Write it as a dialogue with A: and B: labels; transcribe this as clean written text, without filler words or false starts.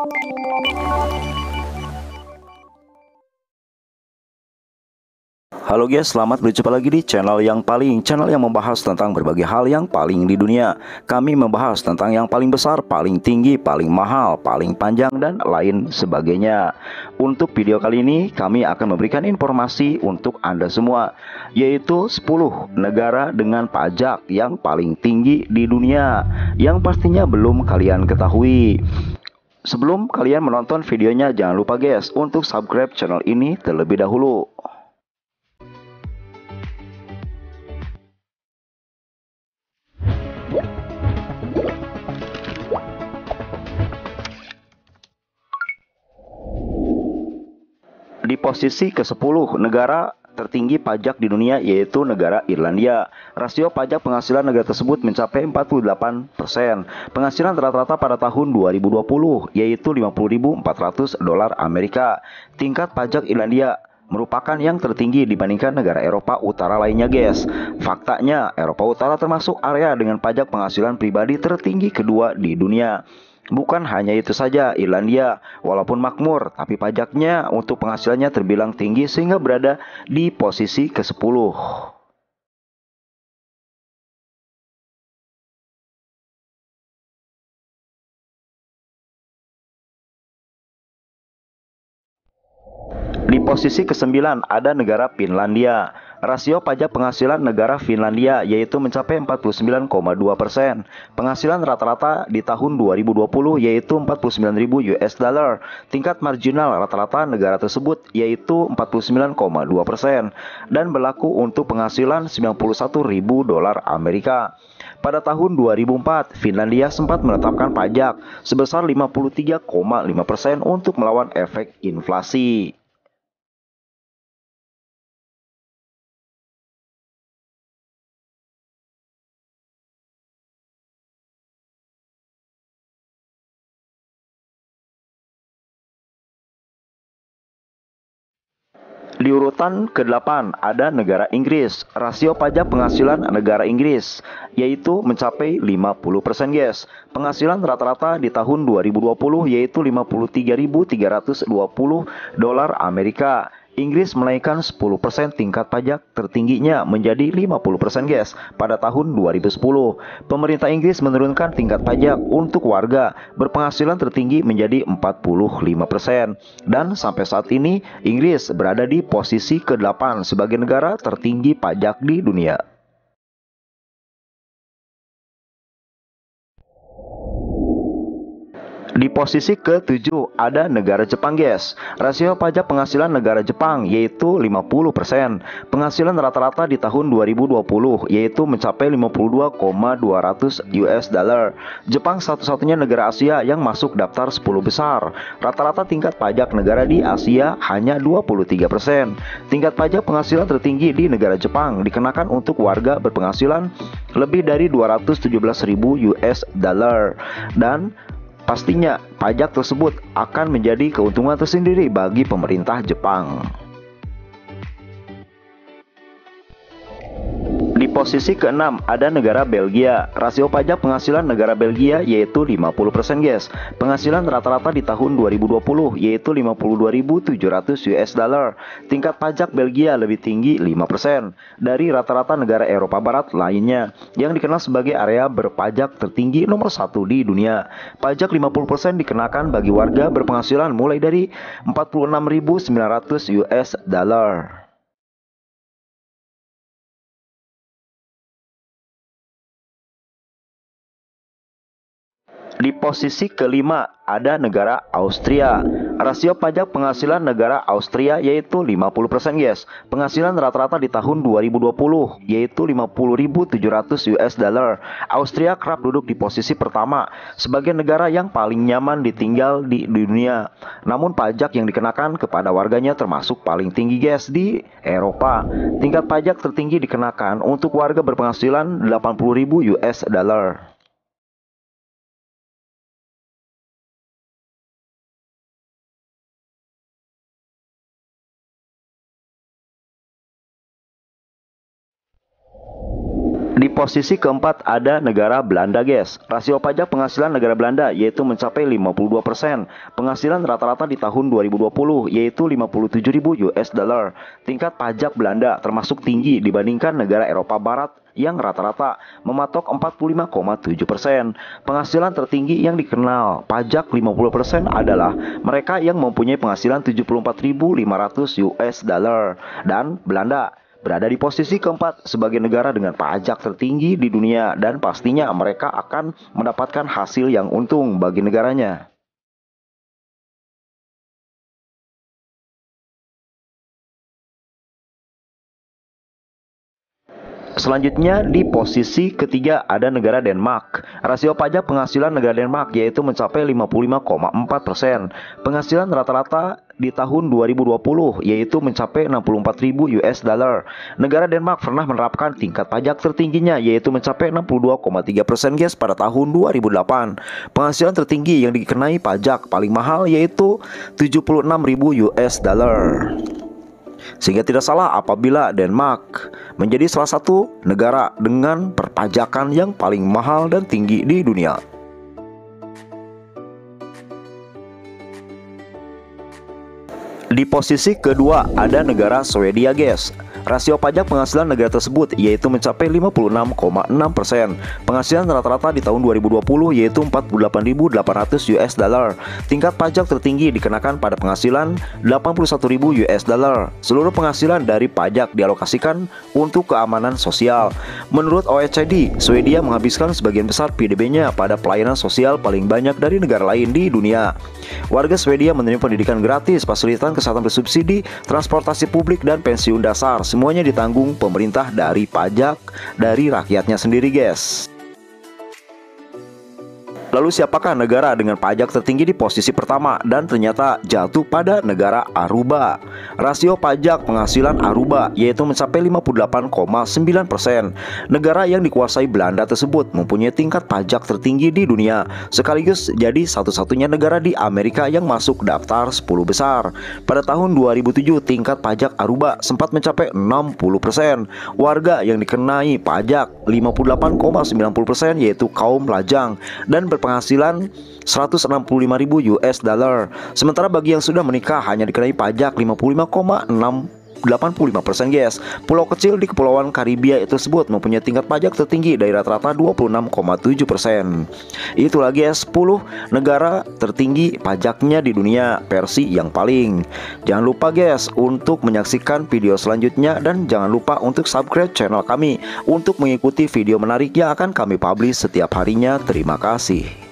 A: Halo guys, selamat berjumpa lagi di channel yang membahas tentang berbagai hal yang paling di dunia. Kami membahas tentang yang paling besar, paling tinggi, paling mahal, paling panjang, dan lain sebagainya. Untuk video kali ini, kami akan memberikan informasi untuk Anda semua, yaitu 10 negara dengan pajak yang paling tinggi di dunia, yang pastinya belum kalian ketahui. Sebelum kalian menonton videonya, jangan lupa guys untuk subscribe channel ini terlebih dahulu. Di posisi ke-10 negara tertinggi pajak di dunia yaitu negara Irlandia. Rasio pajak penghasilan negara tersebut mencapai 48%. Penghasilan rata-rata pada tahun 2020 yaitu 50.400 dolar Amerika. Tingkat pajak Irlandia merupakan yang tertinggi dibandingkan negara Eropa Utara lainnya guys. Faktanya Eropa Utara termasuk area dengan pajak penghasilan pribadi tertinggi kedua di dunia. Bukan hanya itu saja, Irlandia walaupun makmur, tapi pajaknya untuk penghasilannya terbilang tinggi sehingga berada di posisi ke-10. Di posisi ke-9 ada negara Finlandia. Rasio pajak penghasilan negara Finlandia yaitu mencapai 49,2%. Penghasilan rata-rata di tahun 2020 yaitu 49.000 US dollar. Tingkat marginal rata-rata negara tersebut yaitu 49,2% dan berlaku untuk penghasilan 91.000 dolar Amerika. Pada tahun 2004, Finlandia sempat menetapkan pajak sebesar 53,5% untuk melawan efek inflasi. Di urutan ke-8 ada negara Inggris. Rasio pajak penghasilan negara Inggris yaitu mencapai 50% guys. Penghasilan rata-rata di tahun 2020 yaitu 53.320 dolar Amerika. Inggris menaikkan 10% tingkat pajak tertingginya menjadi 50% guys pada tahun 2010. Pemerintah Inggris menurunkan tingkat pajak untuk warga berpenghasilan tertinggi menjadi 45%. Dan sampai saat ini Inggris berada di posisi ke-8 sebagai negara tertinggi pajak di dunia. Di posisi ke-7 ada negara Jepang guys. Rasio pajak penghasilan negara Jepang yaitu 50%. Penghasilan rata-rata di tahun 2020 yaitu mencapai 52,200 US dollar. Jepang satu-satunya negara Asia yang masuk daftar 10 besar. Rata-rata tingkat pajak negara di Asia hanya 23%. Tingkat pajak penghasilan tertinggi di negara Jepang dikenakan untuk warga berpenghasilan lebih dari 217.000 US dollar. Dan pastinya pajak tersebut akan menjadi keuntungan tersendiri bagi pemerintah Jepang. Di posisi ke-6 ada negara Belgia. Rasio pajak penghasilan negara Belgia yaitu 50% guys. Penghasilan rata-rata di tahun 2020 yaitu 52.700 US dollar. Tingkat pajak Belgia lebih tinggi 5% dari rata-rata negara Eropa Barat lainnya yang dikenal sebagai area berpajak tertinggi nomor 1 di dunia. Pajak 50% dikenakan bagi warga berpenghasilan mulai dari 46.900 US dollar. Di posisi ke-5 ada negara Austria. Rasio pajak penghasilan negara Austria yaitu 50% guys. Penghasilan rata-rata di tahun 2020 yaitu 50.700 US dollar. Austria kerap duduk di posisi pertama sebagai negara yang paling nyaman ditinggal di dunia. Namun pajak yang dikenakan kepada warganya termasuk paling tinggi guys di Eropa. Tingkat pajak tertinggi dikenakan untuk warga berpenghasilan 80.000 US dollar. Di posisi keempat ada negara Belanda, guys. Rasio pajak penghasilan negara Belanda yaitu mencapai 52%. Penghasilan rata-rata di tahun 2020 yaitu 57.000 US dollar. Tingkat pajak Belanda termasuk tinggi dibandingkan negara Eropa Barat yang rata-rata mematok 45,7%. Penghasilan tertinggi yang dikenal pajak 50% adalah mereka yang mempunyai penghasilan 74.500 US dollar, dan Belanda berada di posisi keempat sebagai negara dengan pajak tertinggi di dunia, dan pastinya mereka akan mendapatkan hasil yang untung bagi negaranya. Selanjutnya di posisi ketiga ada negara Denmark. Rasio pajak penghasilan negara Denmark yaitu mencapai 55,4%. Penghasilan rata-rata di tahun 2020 yaitu mencapai 64.000 US dollar. Negara Denmark pernah menerapkan tingkat pajak tertingginya yaitu mencapai 62,3% guys pada tahun 2008. Penghasilan tertinggi yang dikenai pajak paling mahal yaitu 76.000 US dollar. Sehingga tidak salah apabila Denmark menjadi salah satu negara dengan perpajakan yang paling mahal dan tinggi di dunia. Di posisi kedua ada negara Swedia, guys. Rasio pajak penghasilan negara tersebut yaitu mencapai 56,6%. Penghasilan rata-rata di tahun 2020 yaitu 48.800 US dollar. Tingkat pajak tertinggi dikenakan pada penghasilan 81.000 US dollar. Seluruh penghasilan dari pajak dialokasikan untuk keamanan sosial. Menurut OECD, Swedia menghabiskan sebagian besar PDB-nya pada pelayanan sosial paling banyak dari negara lain di dunia. Warga Swedia menerima pendidikan gratis, fasilitas kesehatan bersubsidi, transportasi publik, dan pensiun dasar. Semuanya ditanggung pemerintah dari pajak dari rakyatnya sendiri, guys. Lalu siapakah negara dengan pajak tertinggi di posisi pertama? Dan ternyata jatuh pada negara Aruba. Rasio pajak penghasilan Aruba yaitu mencapai 58,9%. Negara yang dikuasai Belanda tersebut mempunyai tingkat pajak tertinggi di dunia, sekaligus jadi satu-satunya negara di Amerika yang masuk daftar 10 besar. Pada tahun 2007 tingkat pajak Aruba sempat mencapai 60%. Warga yang dikenai pajak 58,90% yaitu kaum lajang dan berpenghasilan 165.000 US dollar. Sementara bagi yang sudah menikah hanya dikenai pajak 55,85%, guys. Pulau kecil di Kepulauan Karibia tersebut mempunyai tingkat pajak tertinggi dari rata-rata 26,7%. Itulah, guys, 10 negara tertinggi pajaknya di dunia versi yang paling. Jangan lupa, guys, untuk menyaksikan video selanjutnya, dan jangan lupa untuk subscribe channel kami untuk mengikuti video menarik yang akan kami publish setiap harinya. Terima kasih.